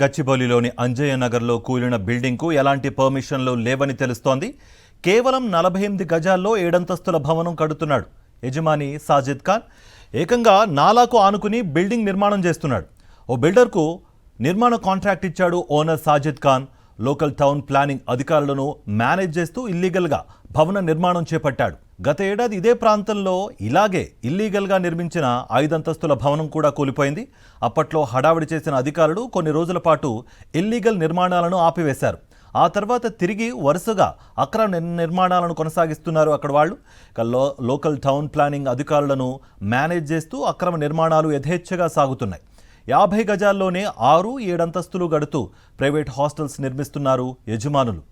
గచ్చిబౌలిలోని అంజయ్య నగర్లో కూలిన బిల్డింగ్కు ఎలాంటి పర్మిషన్లు లేవని తెలుస్తోంది. కేవలం 48 గజాల్లో 7 అంతస్తుల భవనం కడుతున్నాడు యజమాని సాజిద్ ఖాన్. ఏకంగా నాలాకు ఆనుకుని బిల్డింగ్ నిర్మాణం చేస్తున్నాడు. ఓ బిల్డర్కు నిర్మాణ కాంట్రాక్ట్ ఇచ్చాడు owner Sajid Khan. Local town planning అధికారులను మేనేజ్ చేస్తూ ఇల్లీగల్గా భవన నిర్మాణం చేపట్టాడు. గత ఏడాది ఇదే ప్రాంతంలో ఇలాగే ఇల్లీగల్గా నిర్మించిన 5 అంతస్తుల భవనం కూడా కూలిపోయింది. అప్పట్లో హడావిడి చేసిన అధికారులు కొన్ని రోజుల పాటు ఇల్లీగల్ నిర్మాణాలను ఆపివేశారు. ఆ తర్వాత తిరిగి వరుసగా అక్రమ నిర్మాణాలను కొనసాగిస్తున్నారు అక్కడ వాళ్ళు. లోకల్ టౌన్ ప్లానింగ్ అధికారులను మేనేజ్ చేస్తూ అక్రమ నిర్మాణాలు యథేచ్ఛగా సాగుతున్నాయి. 50 గజాల్లోనే 6-7 అంతస్తులు గడుతూ ప్రైవేట్ హాస్టల్స్ నిర్మిస్తున్నారు యజమానులు.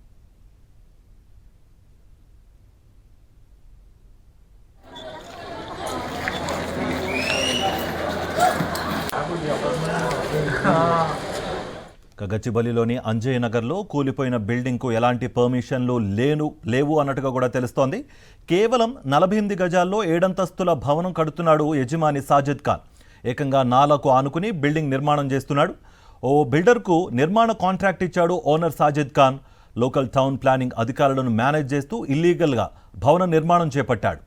గచ్చిబౌలిలోని అంజయ్య నగర్లో కూలిపోయిన బిల్డింగ్కు ఎలాంటి పర్మిషన్లు లేవు అన్నట్టుగా కూడా తెలుస్తోంది. కేవలం 48 గజాల్లో 7 అంతస్తుల భవనం కడుతున్నాడు యజమాని సాజిద్ ఖాన్. ఏకంగా నాలకు ఆనుకుని బిల్డింగ్ నిర్మాణం చేస్తున్నాడు. ఓ బిల్డర్కు నిర్మాణ కాంట్రాక్ట్ ఇచ్చాడు owner Sajid Khan. Local town planning అధికారులను మేనేజ్ చేస్తూ ఇల్లీగల్గా భవన నిర్మాణం చేపట్టాడు.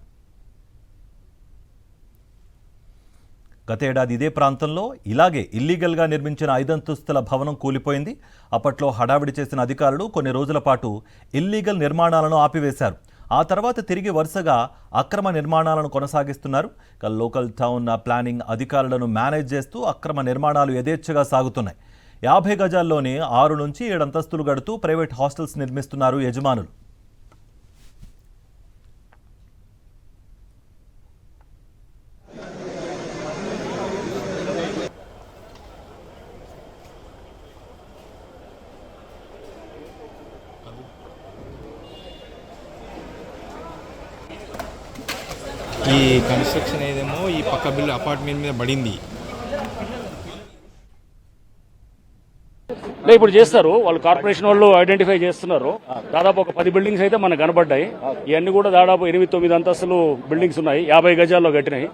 గత ఏడాది ఇదే ప్రాంతంలో ఇలాగే ఇల్లీగల్గా నిర్మించిన 5 అంతస్తుల భవనం కూలిపోయింది. అప్పట్లో హడావిడి చేసిన అధికారులు కొన్ని రోజుల పాటు ఇల్లీగల్ నిర్మాణాలను ఆపివేశారు. ఆ తర్వాత తిరిగి వరుసగా అక్రమ నిర్మాణాలను కొనసాగిస్తున్నారు. లోకల్ టౌన్ ప్లానింగ్ అధికారులను మేనేజ్ చేస్తూ అక్రమ నిర్మాణాలు యథేచ్ఛగా సాగుతున్నాయి. 50 గజాల్లోనే 6 నుంచి 7 అంతస్తులు గడుతూ ప్రైవేట్ హాస్టల్స్ నిర్మిస్తున్నారు యజమానులు. ఈ కన్స్ట్రక్షన్ ఏదేమో ఈ పక్క బిల్లు అపార్ట్మెంట్ మీద పడింది. ఇప్పుడు చేస్తారు వాళ్ళు, కార్పొరేషన్ వాళ్ళు ఐడెంటిఫై చేస్తున్నారు. దాదాపు ఒక 10 బిల్డింగ్స్ అయితే మనకు కనబడ్డాయి. ఇవన్నీ కూడా దాదాపు 8-9 అంతస్తులు బిల్డింగ్స్ ఉన్నాయి, 50 గజాల్లో కట్టినాయి.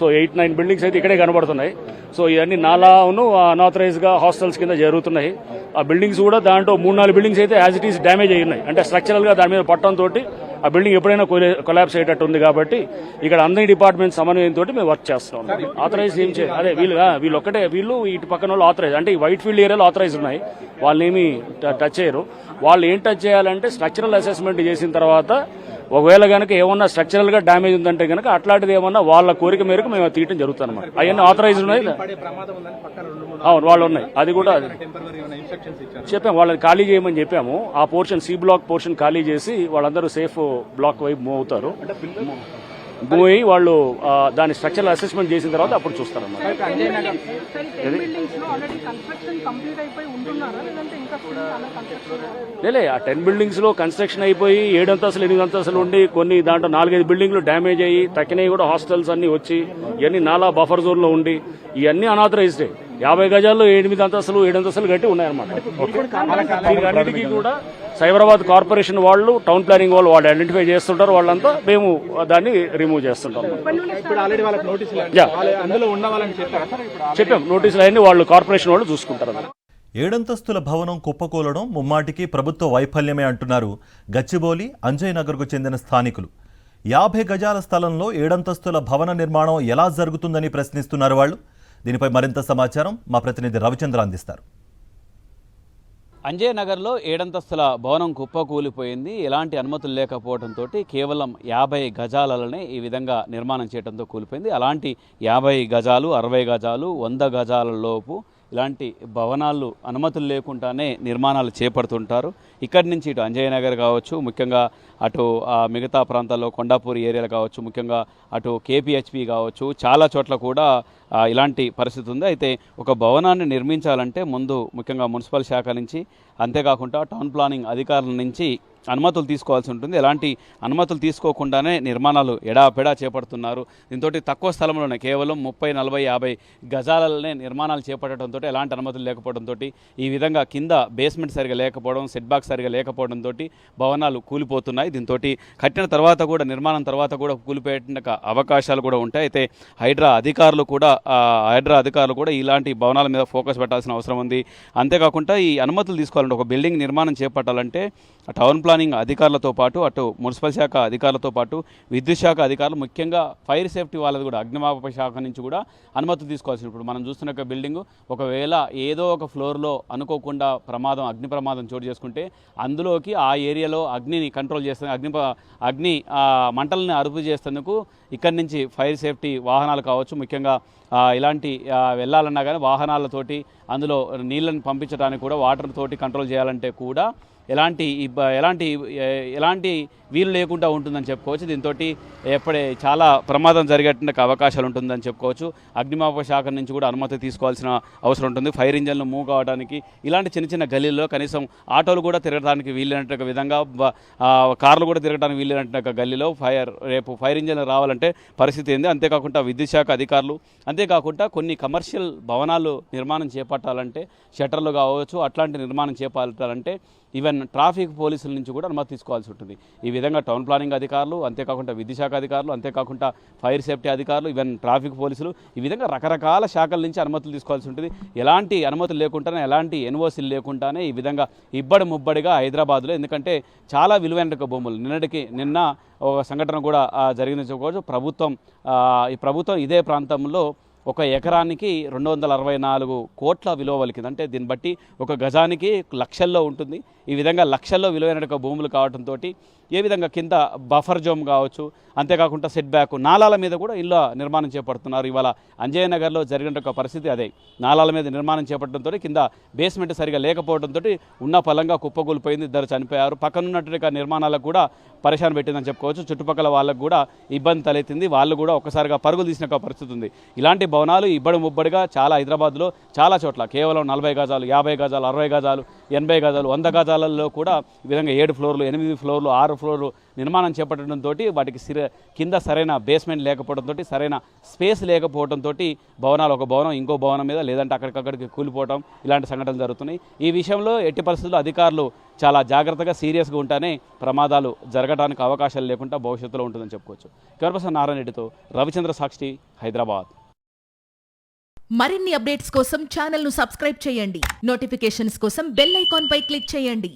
సో 8-9 బిల్డింగ్స్ అయితే ఇక్కడే కనబడుతున్నాయి. సో ఇవన్నీ నాలాను అన్ఆథరైజ్ గా హాస్టల్స్ కింద జరుగుతున్నాయి. ఆ బిల్డింగ్స్ కూడా దాంట్లో 3-4 బిల్డింగ్స్ అయితే యాజ్ ఇట్ ఈస్ డ్యామేజ్ అయి ఉన్నాయి. అంటే స్ట్రక్చరల్ గా దాని మీద పట్టడంతో ఆ బిల్డింగ్ ఎప్పుడైనా కొలాప్స్ అయ్యేటట్టు ఉంది. కాబట్టి ఇక్కడ అన్ని డిపార్ట్మెంట్ సమన్వయంతో మేము వర్క్ చేస్తున్నాం. ఆథరైజ్ ఏం చేయాలి, అదే వీళ్ళు ఒక్కటే, వీళ్ళు ఇటు పక్కన వాళ్ళు ఆథరైజ్, అంటే ఈ వైట్ ఫీల్డ్ ఏరియాలో ఆథరైజ్ ఉన్నాయి, వాళ్ళు ఏమి టచ్ చేయరు. వాళ్ళు ఏం టచ్ చేయాలంటే స్ట్రక్చరల్ అసెస్మెంట్ చేసిన తర్వాత ఒకవేళ కనుక ఏమన్నా స్ట్రక్చరల్ గా డ్యామేజ్ ఉందంటే కనుక అట్లాంటిది ఏమన్నా వాళ్ళ కోరిక మేరకు మేము తీయటం జరుగుతుంది అన్నమాట. అవన్నీ ఆథరైజ్ ఉన్నాయి. అవును, వాళ్ళు ఉన్నాయి. అది కూడా చెప్పాము, వాళ్ళని ఖాళీ చేయమని చెప్పాము. ఆ పోర్షన్ సి బ్లాక్ పోర్షన్ ఖాళీ చేసి వాళ్ళందరూ సేఫ్ బ్లాక్ వైపు మూవ్ అవుతారు. మూవ్ అయ్యి వాళ్ళు దాని స్ట్రక్చరల్ అసెస్మెంట్ చేసిన తర్వాత అప్పుడు చూస్తారన్నమాట. లేలే, ఆ 10 బిల్డింగ్స్ లో కన్స్ట్రక్షన్ అయిపోయి 7 అంతస్తులు 8 అంతస్తులు ఉండి కొన్ని దాంట్లో 4-5 బిల్డింగ్లు డ్యామేజ్ అయ్యి తక్కినవి కూడా హాస్టల్స్ అన్ని వచ్చి ఇవన్నీ నాలా బఫర్ జోన్ లో ఉండి ఇవన్నీ అన్ఆథరైజ్డ్ 50 గజాల్లో 8 అంతస్తులు 7 అంతస్తులు కట్టి ఉన్నాయన్నమాట. అన్నిటికీ కూడా సైబరాబాద్ కార్పొరేషన్ వాళ్ళు, టౌన్ ప్లానింగ్ వాళ్ళు ఐడెంటిఫై చేస్తుంటారు. వాళ్ళంతా మేము దాన్ని రిమూవ్ చేస్తుంటాం. చెప్పాం, నోటీసులు అన్ని వాళ్ళు కార్పొరేషన్ వాళ్ళు చూసుకుంటారు. 7 అంతస్తుల భవనం కుప్పకూలడం ముమ్మాటికి ప్రభుత్వ వైఫల్యమే అంటున్నారు గచ్చిబౌలి అంజయ్ నగర్కు చెందిన స్థానికులు. 50 గజాల స్థలంలో 7 అంతస్తుల భవన నిర్మాణం ఎలా జరుగుతుందని ప్రశ్నిస్తున్నారు వాళ్ళు. దీనిపై మరింత సమాచారం మా ప్రతినిధి రవిచంద్ర అందిస్తారు. అంజయ్య నగర్లో 7 అంతస్తుల భవనం కుప్పకూలిపోయింది. ఎలాంటి అనుమతులు లేకపోవడంతో కేవలం 50 గజాలనే ఈ విధంగా నిర్మాణం చేయడంతో కూలిపోయింది. అలాంటి 50 గజాలు, 60 గజాలు, 100 గజాల లోపు ఇలాంటి భవనాలు అనుమతులు లేకుండానే నిర్మాణాలు చేపడుతుంటారు. ఇక్కడి నుంచి ఇటు అంజయ్య నగర్ కావచ్చు, ముఖ్యంగా అటు మిగతా ప్రాంతాల్లో కొండాపూర్ ఏరియాలు కావచ్చు, ముఖ్యంగా అటు కేపీహెచ్పి కావచ్చు, చాలా చోట్ల కూడా ఇలాంటి పరిస్థితి ఉంది. అయితే ఒక భవనాన్ని నిర్మించాలంటే ముందు ముఖ్యంగా మున్సిపల్ శాఖ నుంచి, అంతేకాకుండా టౌన్ ప్లానింగ్ అధికారుల నుంచి అనుమతులు తీసుకోవాల్సి ఉంటుంది. ఎలాంటి అనుమతులు తీసుకోకుండానే నిర్మాణాలు ఎడాపెడా చేపడుతున్నారు. దీంతో తక్కువ స్థలంలోనే కేవలం 30, 40, 50 గజాలనే నిర్మాణాలు చేపట్టడంతో ఎలాంటి అనుమతులు లేకపోవడంతో ఈ విధంగా కింద బేస్మెంట్ సరిగా లేకపోవడం, సెట్ బ్యాక్ సరిగా లేకపోవడంతో భవనాలు కూలిపోతున్నాయి. దీంతో కట్టిన తర్వాత కూడా నిర్మాణం తర్వాత కూడా కూలిపోయే అవకాశాలు కూడా ఉంటాయి. అయితే హైడ్రా అధికారులు కూడా ఇలాంటి భవనాల మీద ఫోకస్ పెట్టాల్సిన అవసరం ఉంది. అంతేకాకుండా ఈ అనుమతులు తీసుకోవాలంటే ఒక బిల్డింగ్ నిర్మాణం చేపట్టాలంటే టౌన్ ప్లానింగ్ అధికారులతో పాటు అటు మున్సిపల్ శాఖ అధికారులతో పాటు విద్యుత్ శాఖ అధికారులు, ముఖ్యంగా ఫైర్ సేఫ్టీ వాళ్ళది కూడా అగ్నిమాపక శాఖ నుంచి కూడా అనుమతులు తీసుకోవాల్సి. ఇప్పుడు మనం చూస్తున్న ఒక బిల్డింగ్ ఒకవేళ ఏదో ఒక ఫ్లోర్లో అనుకోకుండా అగ్ని ప్రమాదం చోటు చేసుకుంటే అందులోకి ఆ ఏరియాలో అగ్నిని కంట్రోల్ చేస్తుంది, అగ్ని మంటలను అదుపు చేసేందుకు ఇక్కడి నుంచి ఫైర్ సేఫ్టీ వాహనాలు కావచ్చు, ముఖ్యంగా ఇలాంటి వెళ్ళాలన్నా కానీ వాహనాలతోటి అందులో నీళ్ళని పంపించడానికి కూడా వాటర్ తోటి కంట్రోల్ చేయాలంటే కూడా ఎలాంటి వీలు లేకుండా ఉంటుందని చెప్పుకోవచ్చు. దీంతో చాలా ప్రమాదం జరిగేటువంటి అవకాశాలు ఉంటుందని చెప్పుకోవచ్చు. అగ్నిమాపక శాఖ నుంచి కూడా అనుమతి తీసుకోవాల్సిన అవసరం ఉంటుంది. ఫైర్ ఇంజన్లు మూవ్ కావడానికి ఇలాంటి చిన్న చిన్న గల్లీల్లో కనీసం ఆటోలు కూడా తిరగడానికి వీలైనట్టు విధంగా, కార్లు కూడా తిరగడానికి వీలైనట్టు గల్లీలో రేపు ఫైర్ ఇంజన్లు రావాలంటే పరిస్థితి ఏంది. అంతేకాకుండా విద్యుత్ శాఖ అధికారులు, అంతేకాకుండా కొన్ని కమర్షియల్ భవనాలు నిర్మాణం చేపట్టాలంటే షట్టర్లు కావచ్చు, అట్లాంటి నిర్మాణం చేపట్టాలంటే ఈవెన్ ట్రాఫిక్ పోలీసుల నుంచి కూడా అనుమతి తీసుకోవాల్సి ఉంటుంది. ఈ విధంగా టౌన్ ప్లానింగ్ అధికారులు, అంతేకాకుండా విద్యుత్ శాఖ అధికారులు, అంతేకాకుండా ఫైర్ సేఫ్టీ అధికారులు, ఈవెన్ ట్రాఫిక్ పోలీసులు ఈ విధంగా రకరకాల శాఖల నుంచి అనుమతులు తీసుకోవాల్సి ఉంటుంది. ఎలాంటి అనుమతులు లేకుండానే, ఎలాంటి ఎన్ఓసీలు లేకుండానే ఈ విధంగా ఇబ్బడి ముబ్బడిగా హైదరాబాద్లో, ఎందుకంటే చాలా విలువైన భూములు, నిన్న ఒక సంఘటన కూడా జరిగిందని చెప్పుకోవచ్చు. ఈ ప్రభుత్వం ఇదే ప్రాంతంలో ఒక ఎకరానికి 264 కోట్ల విలువ పలికింది. అంటే దీన్ని బట్టి ఒక గజానికి లక్షల్లో ఉంటుంది. ఈ విధంగా లక్షల్లో విలువైన భూములు కావడంతో ఏ విధంగా కింద బఫర్ జోన్ కావచ్చు, అంతేకాకుండా సెట్ బ్యాక్, నాలాల మీద కూడా ఇళ్ళ నిర్మాణం చేపడుతున్నారు. ఇవాళ అంజయ్య నగర్లో జరిగిన ఒక పరిస్థితి అదే. నాలాల మీద నిర్మాణం చేపట్టడంతో కింద బేస్మెంట్ సరిగా లేకపోవడంతో ఉన్న పలంగా కుప్పకూలిపోయింది, 2 చనిపోయారు. పక్కనున్నటువంటి నిర్మాణాలకు కూడా పరిశాన్ పెట్టిందని చెప్పుకోవచ్చు. చుట్టుపక్కల వాళ్ళకు కూడా ఇబ్బంది తలెత్తింది. వాళ్ళు కూడా ఒక్కసారిగా పరుగులు తీసిన పరిస్థితి ఉంది. ఇలాంటి భవనాలు ఇబ్బడి ముబ్బడిగా చాలా హైదరాబాద్లో చాలా చోట్ల కేవలం 40 గజాలు, 50 గజాలు, 60 గజాలు, 80 గజాలు, 100 గజాలలో కూడా ఈ విధంగా 7 ఫ్లోర్లు, 8 ఫ్లోర్లు, 6 ఫ్లోర్లు నిర్మాణం చేపట్టడంతో వాటికి కింద సరైన బేస్మెంట్ లేకపోవడంతో, సరైన స్పేస్ లేకపోవడంతో భవనాలు ఒక భవనం ఇంకో భవనం మీద లేదంటే అక్కడికక్కడికి కూలిపోవడం ఇలాంటి సంఘటనలు జరుగుతున్నాయి. ఈ విషయంలో ఎట్టి పరిస్థితుల్లో అధికారులు చాలా జాగ్రత్తగా సీరియస్గా ఉంటేనే ప్రమాదాలు జరగడానికి అవకాశాలు లేకుండా భవిష్యత్తులో ఉంటుందని చెప్పుకోవచ్చు. కెమెరా నారాయణ రెడ్డితో రవిచంద్ర సాక్షి, హైదరాబాద్. మరిన్ని అప్డేట్స్ కోసం ఛానల్ను సబ్స్క్రైబ్ చేయండి. నోటిఫికేషన్స్ కోసం బెల్ ఐకాన్ పై క్లిక్ చేయండి.